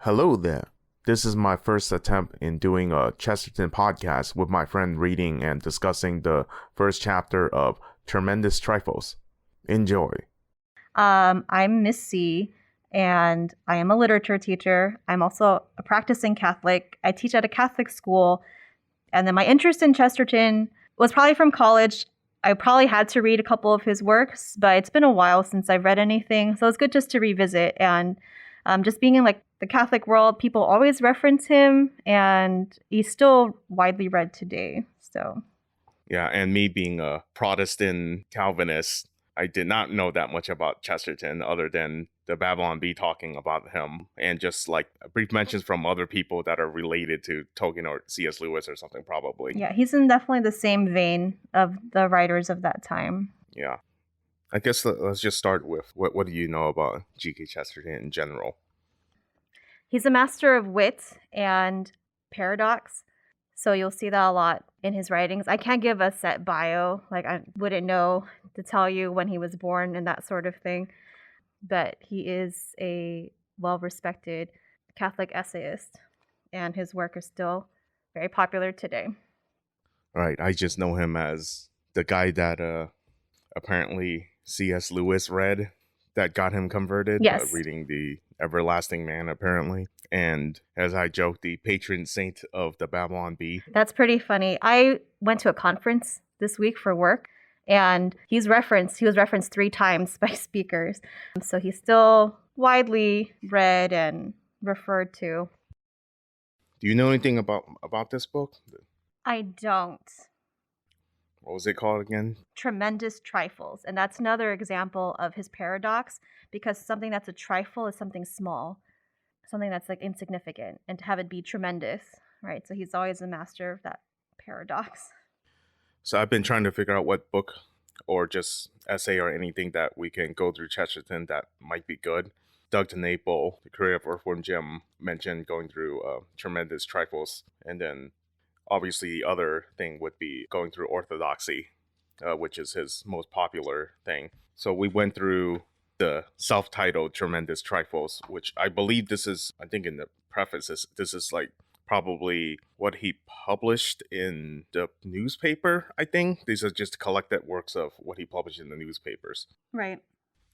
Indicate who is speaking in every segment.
Speaker 1: Hello there. This is my first attempt in doing a Chesterton podcast with my friend reading and discussing the first chapter of Tremendous Trifles. Enjoy.
Speaker 2: I'm Miss C, and I am a literature teacher. I'm also a practicing Catholic. I teach at a Catholic school. And then my interest in Chesterton was probably from college. I probably had to read a couple of his works, but it's been a while since I've read anything. So it's good just to revisit. And just being in like the Catholic world, people always reference him, and he's still widely read today. So
Speaker 1: Yeah, and me being a Protestant Calvinist, I did not know that much about Chesterton other than the Babylon Bee talking about him and just like brief mentions from other people that are related to Tolkien or C.S. Lewis or something probably.
Speaker 2: yeah, he's in definitely the same vein of the writers of that time.
Speaker 1: Yeah. I guess let's just start with what do you know about G.K. Chesterton in general?
Speaker 2: He's a master of wit and paradox. So you'll see that a lot in his writings. I can't give a set bio. Like, I wouldn't know to tell you when he was born and that sort of thing. But he is a well-respected Catholic essayist, and his work is still very popular today.
Speaker 1: Right. I just know him as the guy that apparently C.S. Lewis read that got him converted.
Speaker 2: Yes.
Speaker 1: Reading The Everlasting Man, apparently. And as I joke, the patron saint of the Babylon Bee.
Speaker 2: That's pretty funny. I went to a conference this week for work, and he was referenced 3 times by speakers. So he's still widely read and referred to.
Speaker 1: Do you know anything about this book?
Speaker 2: I don't.
Speaker 1: What was it called again?
Speaker 2: Tremendous Trifles. And that's another example of his paradox, because something that's a trifle is something small, something that's like insignificant, and to have it be tremendous, right? So he's always a master of that paradox.
Speaker 1: So I've been trying to figure out what book or just essay or anything that we can go through Chesterton that might be good. Doug TeNapel, the creator of Earthworm Jim, mentioned going through Tremendous Trifles, and then obviously the other thing would be going through Orthodoxy, which is his most popular thing. So we went through the self-titled Tremendous Trifles, which I believe this is, I think in the preface, this is like probably what he published in the newspaper, I think. These are just collected works of what he published in the newspapers.
Speaker 2: Right.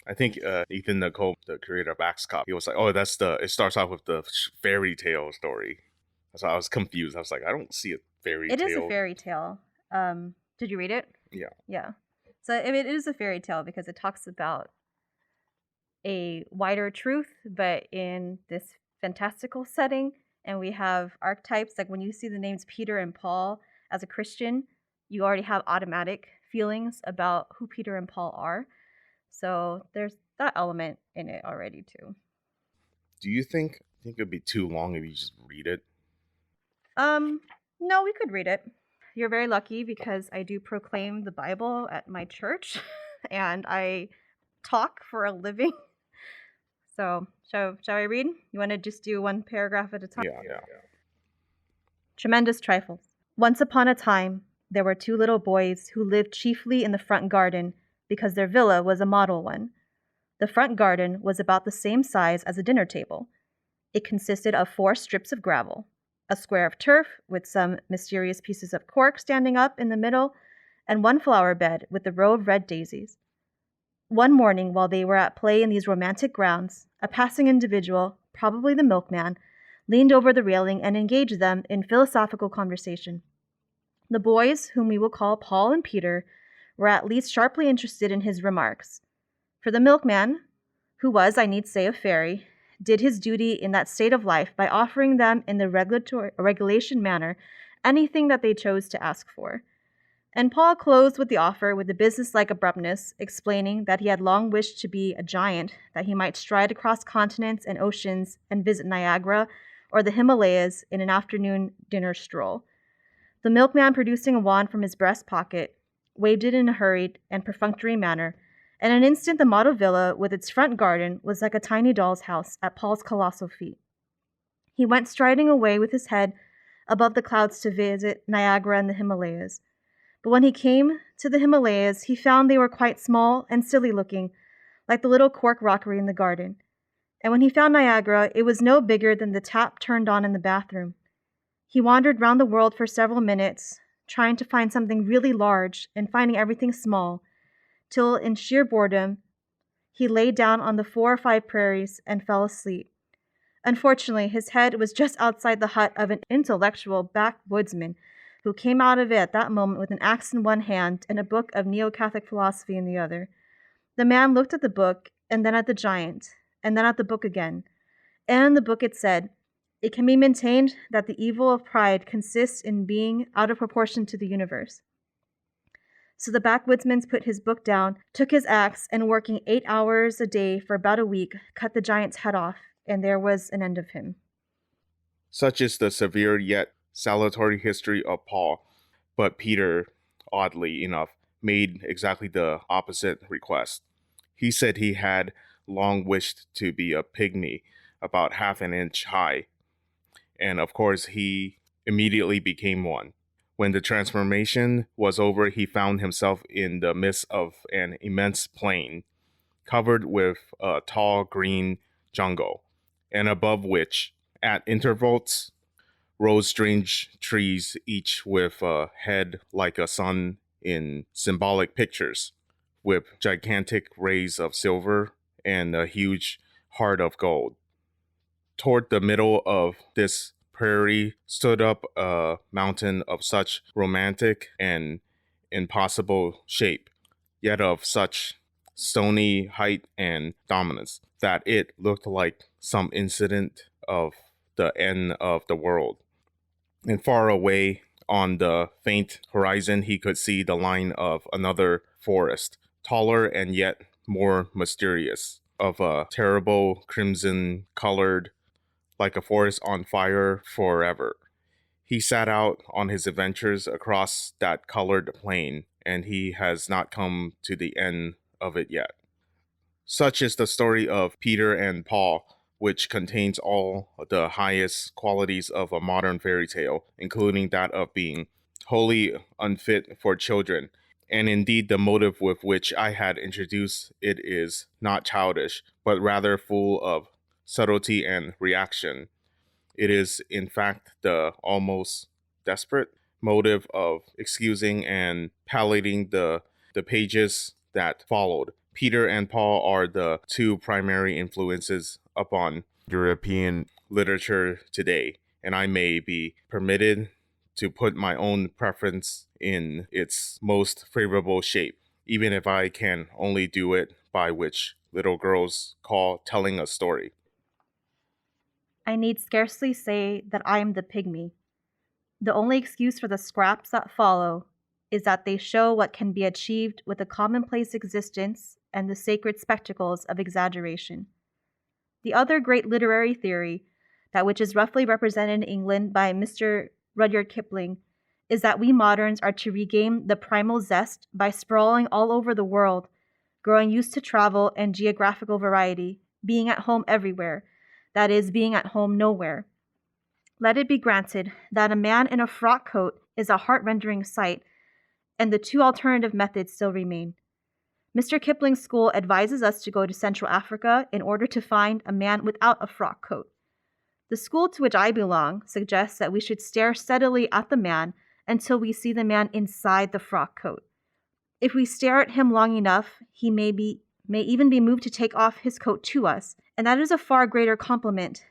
Speaker 1: I think Ethan Nicole, the creator of Axe Cop, he was like, oh, it starts off with the fairy tale story. So I was confused. I was like, I don't see a fairy tale.
Speaker 2: It is a fairy tale. Did you read it?
Speaker 1: Yeah.
Speaker 2: Yeah. So I mean, it is a fairy tale because it talks about a wider truth, but in this fantastical setting. And we have archetypes. Like when you see the names Peter and Paul as a Christian, you already have automatic feelings about who Peter and Paul are. So there's that element in it already too.
Speaker 1: Do you think it'd be too long if you just read it?
Speaker 2: No, we could read it. You're very lucky because I do proclaim the Bible at my church and I talk for a living. So, shall I read? You want to just do one paragraph at a time?
Speaker 1: Yeah.
Speaker 2: Tremendous Trifles. Once upon a time, there were 2 little boys who lived chiefly in the front garden because their villa was a model one. The front garden was about the same size as a dinner table. It consisted of 4 strips of gravel, a square of turf with some mysterious pieces of cork standing up in the middle, and 1 flower bed with a row of red daisies. One morning, while they were at play in these romantic grounds, a passing individual, probably the milkman, leaned over the railing and engaged them in philosophical conversation. The boys, whom we will call Paul and Peter, were at least sharply interested in his remarks. For the milkman, who was, I need say, a fairy, did his duty in that state of life by offering them in the regulation manner anything that they chose to ask for. And Paul closed with the offer with a business-like abruptness, explaining that he had long wished to be a giant, that he might stride across continents and oceans and visit Niagara or the Himalayas in an afternoon dinner stroll. The milkman, producing a wand from his breast pocket, waved it in a hurried and perfunctory manner, and in an instant the model villa with its front garden was like a tiny doll's house at Paul's colossal feet. He went striding away with his head above the clouds to visit Niagara and the Himalayas. But when he came to the Himalayas, he found they were quite small and silly looking, like the little cork rockery in the garden. And when he found Niagara, it was no bigger than the tap turned on in the bathroom. He wandered round the world for several minutes, trying to find something really large and finding everything small, till in sheer boredom, he lay down on the 4 or 5 prairies and fell asleep. Unfortunately, his head was just outside the hut of an intellectual backwoodsman who came out of it at that moment with an axe in one hand and a book of Neo-Catholic philosophy in the other. The man looked at the book, and then at the giant, and then at the book again. And in the book it said, "It can be maintained that the evil of pride consists in being out of proportion to the universe." So the backwoodsman put his book down, took his axe, and working 8 hours a day for about a week, cut the giant's head off, and there was an end of him.
Speaker 1: Such is the severe yet salutary history of Paul, but Peter, oddly enough, made exactly the opposite request. He said he had long wished to be a pygmy, about half an inch high, and of course he immediately became one. When the transformation was over, he found himself in the midst of an immense plain, covered with a tall green jungle, and above which, at intervals, rose strange trees, each with a head like a sun in symbolic pictures, with gigantic rays of silver and a huge heart of gold. Toward the middle of this prairie stood up a mountain of such romantic and impossible shape, yet of such stony height and dominance, that it looked like some incident of the end of the world. And far away on the faint horizon, he could see the line of another forest, taller and yet more mysterious, of a terrible crimson colored, like a forest on fire forever. He set out on his adventures across that colored plain, and he has not come to the end of it yet. Such is the story of Peter and Paul, which contains all the highest qualities of a modern fairy tale, including that of being wholly unfit for children. And indeed, the motive with which I had introduced it is not childish, but rather full of subtlety and reaction. It is, in fact, the almost desperate motive of excusing and palliating the pages that followed. Peter and Paul are the two primary influences upon European literature today, and I may be permitted to put my own preference in its most favorable shape, even if I can only do it by which little girls call telling a story.
Speaker 2: I need scarcely say that I am the pygmy. The only excuse for the scraps that follow is that they show what can be achieved with a commonplace existence and the sacred spectacles of exaggeration. The other great literary theory, that which is roughly represented in England by Mr. Rudyard Kipling, is that we moderns are to regain the primal zest by sprawling all over the world, growing used to travel and geographical variety, being at home everywhere, that is, being at home nowhere. Let it be granted that a man in a frock coat is a heart-rending sight, and the two alternative methods still remain. Mr. Kipling's school advises us to go to Central Africa in order to find a man without a frock coat. The school to which I belong suggests that we should stare steadily at the man until we see the man inside the frock coat. If we stare at him long enough, he may even be moved to take off his coat to us, and that is a far greater compliment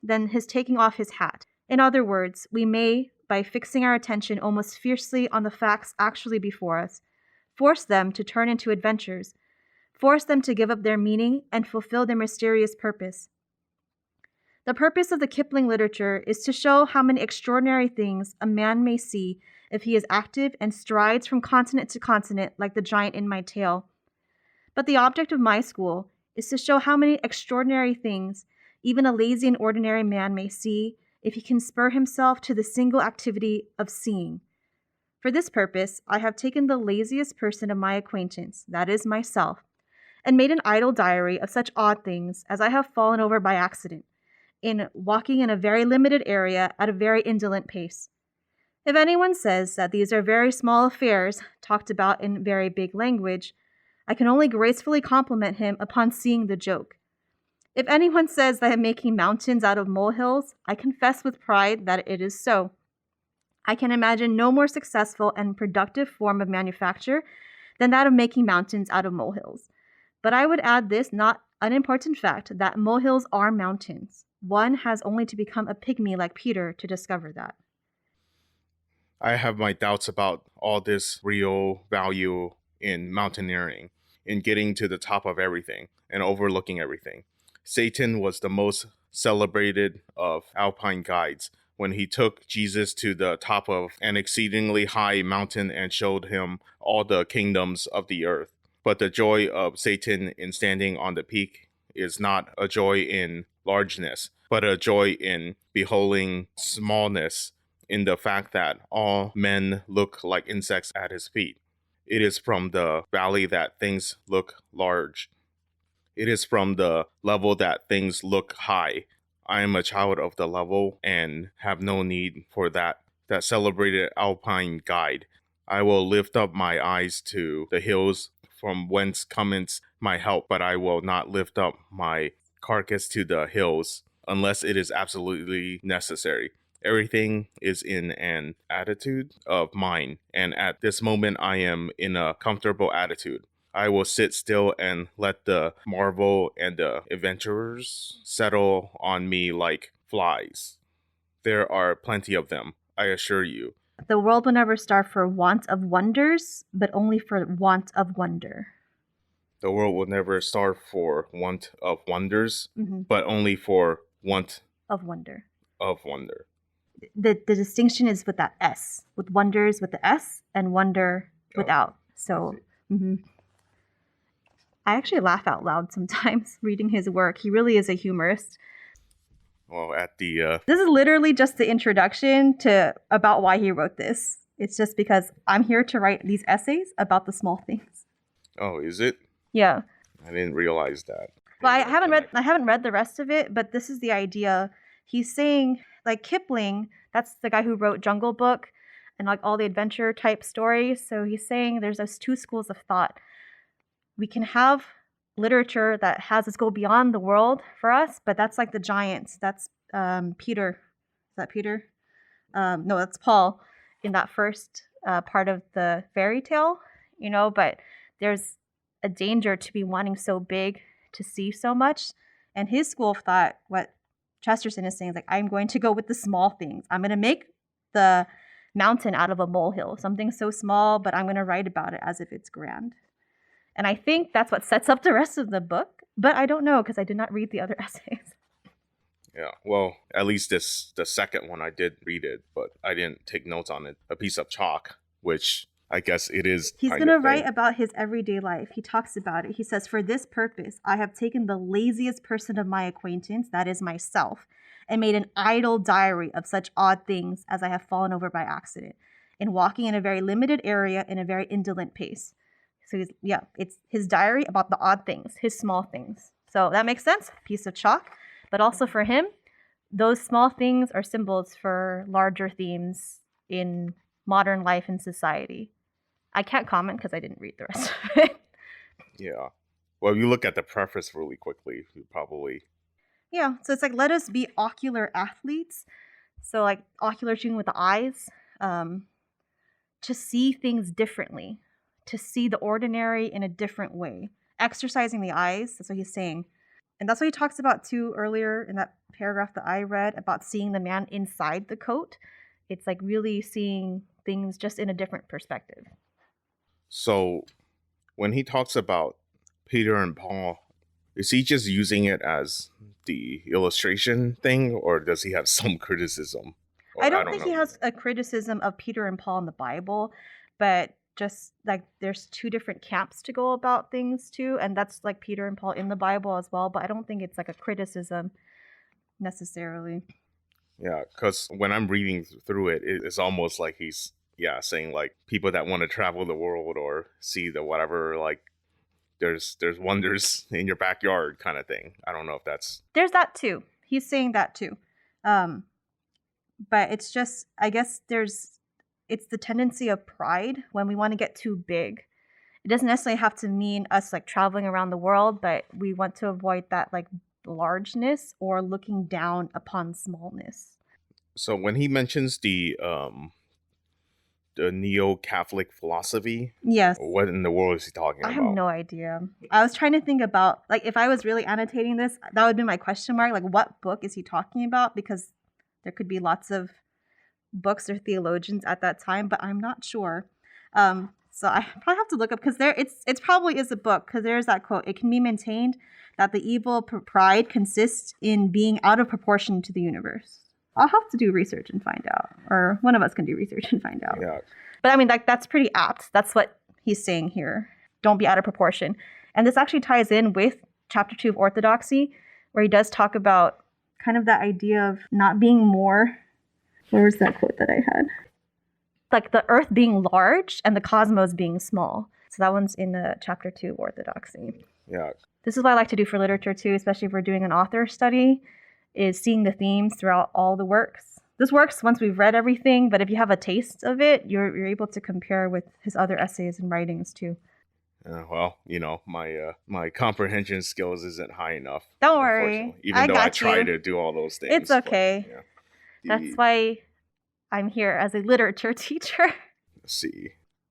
Speaker 2: than his taking off his hat. In other words, we may, by fixing our attention almost fiercely on the facts actually before us, force them to turn into adventures, force them to give up their meaning and fulfill their mysterious purpose. The purpose of the Kipling literature is to show how many extraordinary things a man may see if he is active and strides from continent to continent like the giant in my tale. But the object of my school is to show how many extraordinary things even a lazy and ordinary man may see if he can spur himself to the single activity of seeing. For this purpose, I have taken the laziest person of my acquaintance, that is myself, and made an idle diary of such odd things as I have fallen over by accident, in walking in a very limited area at a very indolent pace. If anyone says that these are very small affairs talked about in very big language, I can only gracefully compliment him upon seeing the joke. If anyone says that I am making mountains out of molehills, I confess with pride that it is so. I can imagine no more successful and productive form of manufacture than that of making mountains out of molehills. But I would add this not unimportant fact that molehills are mountains. One has only to become a pygmy like Peter to discover that.
Speaker 1: I have my doubts about all this real value in mountaineering, in getting to the top of everything and overlooking everything. Satan was the most celebrated of alpine guides when he took Jesus to the top of an exceedingly high mountain and showed him all the kingdoms of the earth. But the joy of Satan in standing on the peak is not a joy in largeness, but a joy in beholding smallness, in the fact that all men look like insects at his feet. It is from the valley that things look large. It is from the level that things look high. I am a child of the level and have no need for that celebrated alpine guide. I will lift up my eyes to the hills from whence cometh my help, but I will not lift up my carcass to the hills unless it is absolutely necessary. Everything is in an attitude of mind, and at this moment I am in a comfortable attitude. I will sit still and let the marvel and the adventurers settle on me like flies. There are plenty of them, I assure you.
Speaker 2: The world will never starve for want of wonders, but only for want of wonder.
Speaker 1: The world will never starve for want of wonders,
Speaker 2: Mm-hmm.
Speaker 1: but only for want
Speaker 2: Of wonder.
Speaker 1: of wonder.
Speaker 2: The distinction is with that S, with wonders with the S and wonder without. So, I actually laugh out loud sometimes reading his work. He really is a humorist.
Speaker 1: Well, at the
Speaker 2: This is literally just the introduction to about why he wrote this. It's just because I'm here to write these essays about the small things.
Speaker 1: oh, is it?
Speaker 2: Yeah.
Speaker 1: I didn't realize that.
Speaker 2: Well, I haven't read the rest of it, but this is the idea. He's saying, like Kipling, that's the guy who wrote Jungle Book and like all the adventure type stories. So he's saying there's those two schools of thought. We can have literature that has us go beyond the world for us, but that's like the giants. That's Peter. Is that Peter? No, that's Paul in that first part of the fairy tale, but there's a danger to be wanting so big to see so much. And his school of thought, what Chesterton is saying is like, I'm going to go with the small things. I'm going to make the mountain out of a molehill, something so small, but I'm going to write about it as if it's grand. And I think that's what sets up the rest of the book, but I don't know because I did not read the other essays.
Speaker 1: Yeah, well, at least the second one I did read it, but I didn't take notes on it. A piece of chalk, which I guess it is.
Speaker 2: He's going to write about his everyday life. He talks about it. He says, for this purpose, I have taken the laziest person of my acquaintance, that is myself, and made an idle diary of such odd things as I have fallen over by accident, in walking in a very limited area in a very indolent pace. So it's his diary about the odd things, his small things. So that makes sense, piece of chalk. But also for him, those small things are symbols for larger themes in modern life and society. I can't comment because I didn't read the rest of it.
Speaker 1: Yeah. Well, if you look at the preface really quickly, you probably...
Speaker 2: Yeah, so it's like, let us be ocular athletes. So like ocular shooting with the eyes, to see things differently, to see the ordinary in a different way. Exercising the eyes, that's what he's saying. And that's what he talks about too earlier in that paragraph that I read about seeing the man inside the coat. It's like really seeing things just in a different perspective.
Speaker 1: So when he talks about Peter and Paul, is he just using it as the illustration thing, or does he have some criticism?
Speaker 2: I don't think he has a criticism of Peter and Paul in the Bible, but just like there's two different camps to go about things too, and that's like Peter and Paul in the Bible as well, but I don't think it's like a criticism necessarily. Yeah,
Speaker 1: because when I'm reading through it, it's almost like he's saying like people that want to travel the world or see the whatever, like there's wonders in your backyard kind of thing. I don't know if there's that too. He's saying that too, but it's just, I guess it's the tendency of pride when we want to get too big. It doesn't necessarily have to mean us like traveling around the world, but we want to avoid that like
Speaker 2: largeness or looking down upon smallness.
Speaker 1: So when he mentions the neo-Catholic philosophy,
Speaker 2: Yes.
Speaker 1: what in the world is he talking
Speaker 2: I
Speaker 1: about?
Speaker 2: have no idea. I was trying to think about, like, if I was really annotating this, that would be my question mark. Like, what book is he talking about? Because there could be lots of books or theologians at that time, but I'm not sure. So I probably have to look up, because it's probably is a book, because there's that quote: "It can be maintained that the evil pride consists in being out of proportion to the universe." I'll have to do research and find out, or one of us can do research and find out.
Speaker 1: Yeah.
Speaker 2: But I mean, that's pretty apt. That's what he's saying here. Don't be out of proportion. And this actually ties in with Chapter 2 of Orthodoxy, where he does talk about kind of that idea of not being more. Where was that quote that I had? Like the earth being large and the cosmos being small. So that one's in Chapter 2 of Orthodoxy.
Speaker 1: Yeah.
Speaker 2: This is what I like to do for literature too, especially if we're doing an author study, is seeing the themes throughout all the works. This works once we've read everything, but if you have a taste of it, you're able to compare with his other essays and writings too.
Speaker 1: Well, my comprehension skills isn't high enough.
Speaker 2: Don't worry.
Speaker 1: Even though I try to do all those things.
Speaker 2: It's okay.
Speaker 1: But,
Speaker 2: that's why I'm here as a literature teacher.
Speaker 1: Let's see.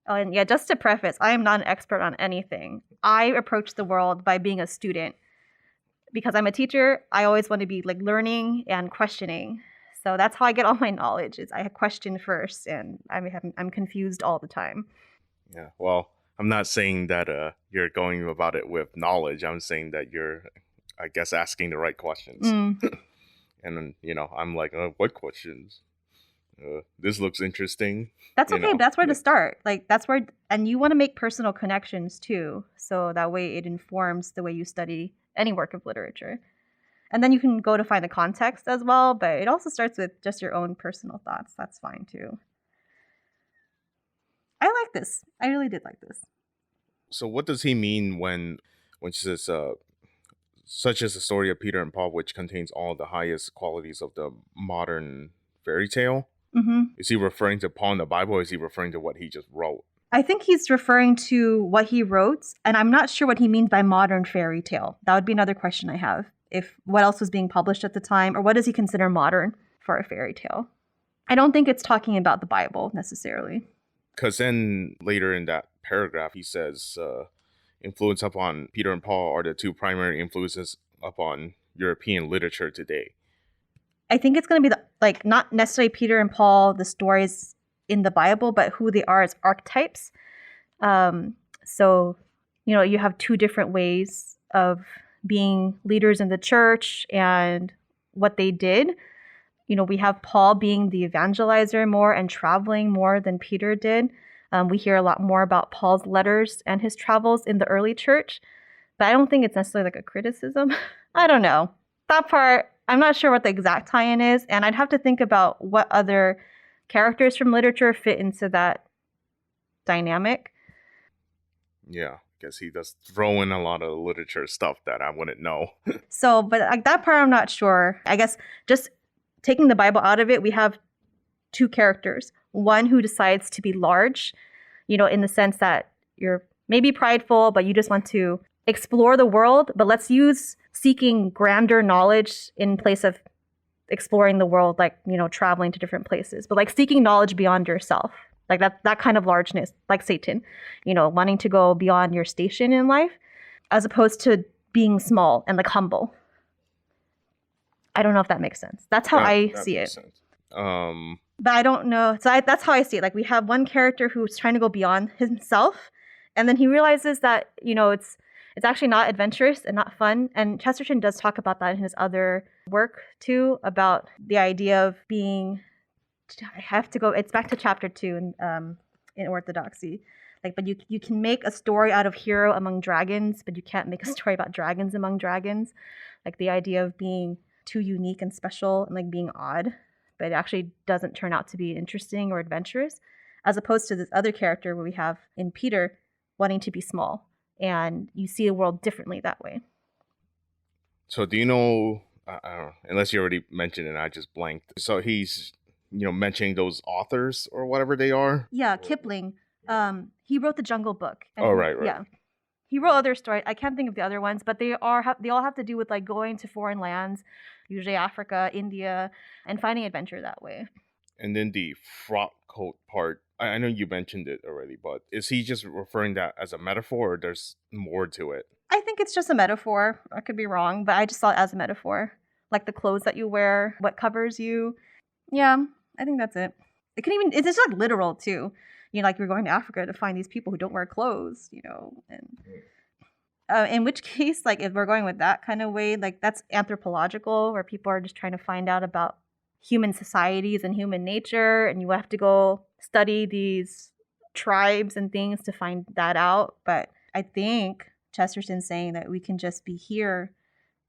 Speaker 2: Oh, and yeah, just to preface, I am not an expert on anything. I approach the world by being a student. Because I'm a teacher, I always want to be like learning and questioning. So that's how I get all my knowledge. Is I question first, and I'm confused all the time.
Speaker 1: Yeah, well, I'm not saying that you're going about it with knowledge. I'm saying that you're, I guess, asking the right questions. And then, I'm like, what questions? This looks interesting.
Speaker 2: That's okay. That's where to start. Like that's where, and you want to make personal connections too, so that way it informs the way you study any work of literature. And then you can go to find the context as well, but it also starts with just your own personal thoughts. That's fine too. I like this. I really did like this.
Speaker 1: So what does he mean when she says, such as the story of Peter and Paul, which contains all the highest qualities of the modern fairy tale?
Speaker 2: Mm-hmm.
Speaker 1: Is he referring to Paul in the Bible, or is he referring to what he just wrote?
Speaker 2: I think he's referring to what he wrote, and I'm not sure what he means by modern fairy tale. That would be another question I have. If what else was being published at the time, or what does he consider modern for a fairy tale? I don't think it's talking about the Bible necessarily.
Speaker 1: Because then later in that paragraph, he says, influence upon Peter and Paul are the two primary influences upon European literature today.
Speaker 2: I think it's going to be not necessarily Peter and Paul, the stories in the Bible, but who they are as archetypes. So, you have two different ways of being leaders in the church and what they did. We have Paul being the evangelizer more and traveling more than Peter did. We hear a lot more about Paul's letters and his travels in the early church, but I don't think it's necessarily like a criticism. I don't know. That part, I'm not sure what the exact tie-in is, and I'd have to think about what other characters from literature fit into that dynamic.
Speaker 1: Yeah, I guess he does throw in a lot of literature stuff that I wouldn't know.
Speaker 2: So, but like that part, I'm not sure. I guess just taking the Bible out of it, we have two characters. One who decides to be large, in the sense that you're maybe prideful, but you just want to explore the world, but let's use seeking grander knowledge in place of exploring the world, like, traveling to different places, but like seeking knowledge beyond yourself, like that kind of largeness, like Satan, wanting to go beyond your station in life, as opposed to being small and like humble. I don't know if that makes sense. That's how I see it. But I don't know. So that's how I see it. Like we have one character who's trying to go beyond himself, and then he realizes that, it's actually not adventurous and not fun. And Chesterton does talk about that in his other work too, about the idea of being, I have to go, it's back to Chapter 2 in Orthodoxy. But you can make a story out of hero among dragons, but you can't make a story about dragons among dragons. Like the idea of being too unique and special and like being odd, but it actually doesn't turn out to be interesting or adventurous, as opposed to this other character where we have in Peter wanting to be small, and you see the world differently that way.
Speaker 1: So do you know, I don't know, unless you already mentioned it, I just blanked. So he's, mentioning those authors or whatever they are?
Speaker 2: Yeah, Kipling. He wrote the Jungle Book.
Speaker 1: Right.
Speaker 2: Yeah. He wrote other stories. I can't think of the other ones, but they all have to do with like going to foreign lands, usually Africa, India, and finding adventure that way.
Speaker 1: And then the frock coat part, I know you mentioned it already, but is he just referring that as a metaphor, or there's more to it?
Speaker 2: I think it's just a metaphor. I could be wrong, but I just saw it as a metaphor. Like the clothes that you wear, what covers you. Yeah, I think that's it. It's not literal too. Like you're going to Africa to find these people who don't wear clothes, and in which case, like if we're going with that kind of way, like that's anthropological, where people are just trying to find out about human societies and human nature, and you have to go study these tribes and things to find that out. But I think Chesterton's saying that we can just be here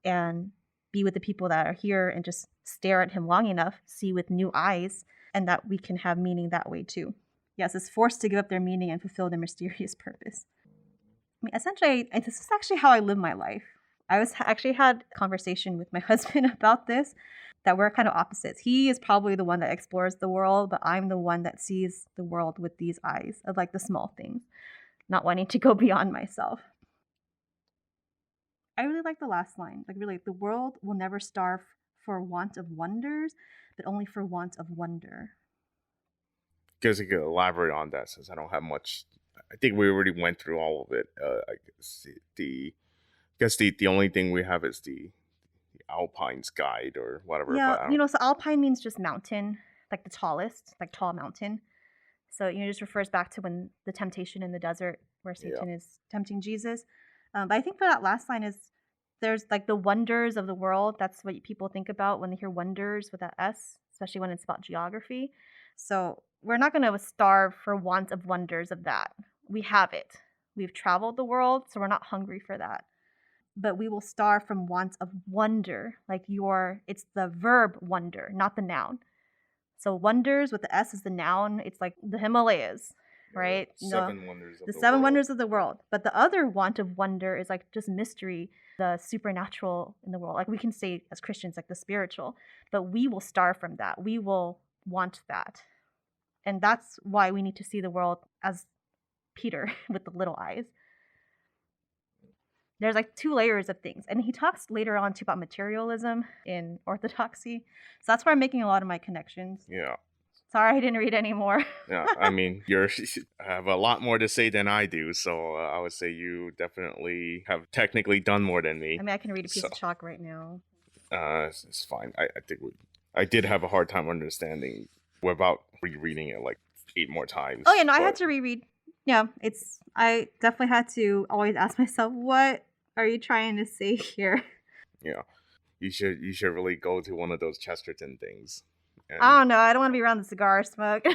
Speaker 2: and be with the people that are here and just stare at him long enough, see with new eyes, and that we can have meaning that way too. Yes, it's forced to give up their meaning and fulfill their mysterious purpose. I mean, essentially, this is actually how I live my life. I actually had a conversation with my husband about this, that we're kind of opposites. He is probably the one that explores the world, but I'm the one that sees the world with these eyes of like the small things, not wanting to go beyond myself. I really like the last line. Like, really, the world will never starve for want of wonders, but only for want of wonder.
Speaker 1: Guess you could elaborate on that, since I don't have much. I think we already went through all of it. I guess the only thing we have is the Alpine's Guide or whatever.
Speaker 2: Yeah,
Speaker 1: But
Speaker 2: so alpine means just mountain, like the tallest, like tall mountain. So it just refers back to when the temptation in the desert, where Satan is tempting Jesus. But I think for that last line is there's like the wonders of the world. That's what people think about when they hear wonders with that S, especially when it's about geography. So we're not going to starve for want of wonders of that. We have it. We've traveled the world, so we're not hungry for that. But we will starve from want of wonder. It's the verb wonder, not the noun. So wonders with the S is the noun. It's like the Himalayas, right?
Speaker 1: Seven wonders of
Speaker 2: the
Speaker 1: the
Speaker 2: seven
Speaker 1: world.
Speaker 2: wonders of the world. But the other want of wonder is like just mystery, the supernatural in the world. Like we can say as Christians, like the spiritual, but we will starve from that. We will want that. And that's why we need to see the world as Peter with the little eyes. There's like two layers of things. And he talks later on too about materialism in orthodoxy. So that's where I'm making a lot of my connections.
Speaker 1: Yeah.
Speaker 2: Sorry I didn't read any more.
Speaker 1: Yeah, I mean, you have a lot more to say than I do, so I would say you definitely have technically done more than me.
Speaker 2: I mean, I can read a piece of chalk right now.
Speaker 1: It's fine. I think I did have a hard time understanding without rereading it like 8 more times.
Speaker 2: Oh yeah, no, I had to reread. Yeah, I definitely had to always ask myself, what are you trying to say here?
Speaker 1: Yeah, you should really go to one of those Chesterton things.
Speaker 2: I don't know. I don't want to be around the cigar smoke.